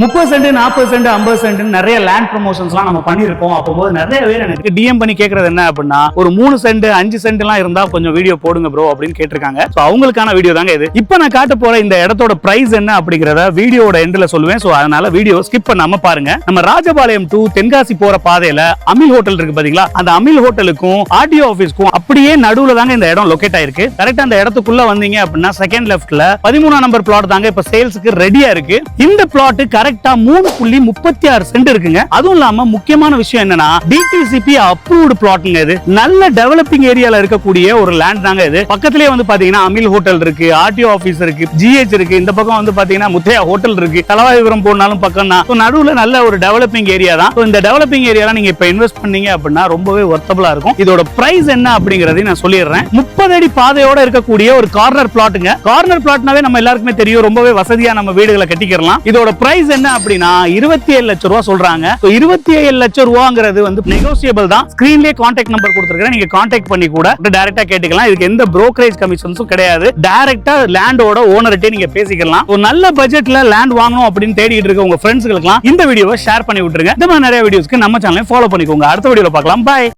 30 send 40 send 50 send நிறைய land ப்ரமோஷன்ஸ்லாம் நம்ம பண்ணிருக்கோம். அப்போது நிறைய பேர் எனக்கு டிஎம் பண்ணி கேக்குறது என்ன அப்படின்னா, ஒரு 3 சென்ட் 5 சென்ட் எல்லாம் இருந்தா கொஞ்சம் வீடியோ போடுங்க ப்ரோ அப்படின்னு கேட்டிருக்காங்க. சோ அவங்களுக்கான வீடியோ தாங்க இது. இப்போ நான் காட்ட போற இந்த இடத்தோட பிரைஸ் என்ன அப்படிங்கறத வீடியோட எண்ட்ல சொல்லுவேன். சோ அதனால வீடியோ ஸ்கிப் பண்ணாம பாருங்க. நம்ம ராஜபாளையம் டு தென்காசி போற பாதையில அமில் ஹோட்டல் இருக்கு பாத்தீங்களா, அந்த அமில் ஹோட்டலுக்கும் ஆர்டிஓ ஆபீஸ்க்கும் அப்படியே நடுவுல தாங்க இந்த இடம் லொகேட் ஆயிருக்கு. கரெக்டா அந்த இடத்துக்குள்ள வந்தீங்க அப்படின்னா செகண்ட் லெஃப்ட்ல 13ஆம் நம்பர் பிளாட் தாங்க இப்ப சேல்ஸ்க்கு ரெடியா இருக்கு. இந்த பிளாட் கரெக்டா 3.36 சென்ட் இருக்குங்க. அதுவும் இல்லாம முக்கியமான விஷயம் என்னன்னா டிடிசிபி அப்ரூவ்டு பிளாட்ங்க. இது நல்ல டெவலப்பிங் ஏரியால இருக்கக்கூடிய ஒரு லேண்ட் தாங்க இது. பக்கத்திலே வந்து பாத்தீங்கன்னா அமில் ஹோட்டல் இருக்கு, ஆர்டிஓ ஆபீஸ் இருக்கு, ஜிஹெச் இருக்கு. இந்த பக்கம் வந்து பாத்தீங்கன்னா முத்தையா ஹோட்டல் இருக்கு. தலவாய்புரம் போனாலும் பக்கம் தான். நடுவுல நல்ல ஒரு டெவலப்பிங் ஏரியா தான். இந்த டெவலப்பிங் ஏரியால நீங்க இப்ப இன்வெஸ்ட் பண்ணீங்க அப்படின்னா ரொம்பவே வொர்த்தபிளா இருக்கும். இதோட பிரைஸ் என்ன அப்படிங்கறதையும் நான் சொல்லிடுறேன். 30 அடி பாதையோட இருக்கக்கூடிய ஒரு கார்னர் பிளாட்டுங்க. கார்னர் பிளாட்னாவே நம்ம எல்லாருக்குமே தெரியும், ரொம்பவே வசதியா நம்ம வீடுகளை கட்டிக்கலாம். இதோட பிரைஸ் என்ன அப்படின்னா 27 லட்சம் ரூபாய் சொல்றாங்க. 27 லட்சம் ரூபாங்கிறது வந்து நெகோசியபிள் தான். ஸ்கிரீன்லயே கான்டாக்ட் நம்பர் கொடுத்திருக்கேன், நீங்க கான்டாக்ட் பண்ணி கூட டைரக்டா கேட்டுக்கலாம். இதுக்கு எந்த புரோக்கரேஜ் கமிஷன்ஸும் கிடையாது. டைரக்டா லேண்டோட ஓனர்கிட்ட நீங்க பேசிக்கலாம். ஒரு நல்ல பட்ஜெட்ல லேண்ட் வாங்கணும் அப்படின்னு தேடிட்டு இருக்க உங்க ஃப்ரெண்ட்ஸ்களுக்கு இந்த வீடியோவை ஷேர் பண்ணி விட்டுருங்க. இந்த மாதிரி நிறைய வீடியோஸ்க்கு நம்ம சேனலை ஃபாலோ பண்ணிக்கோங்க. அடுத்த வீடியோல பார்க்கலாம். பை.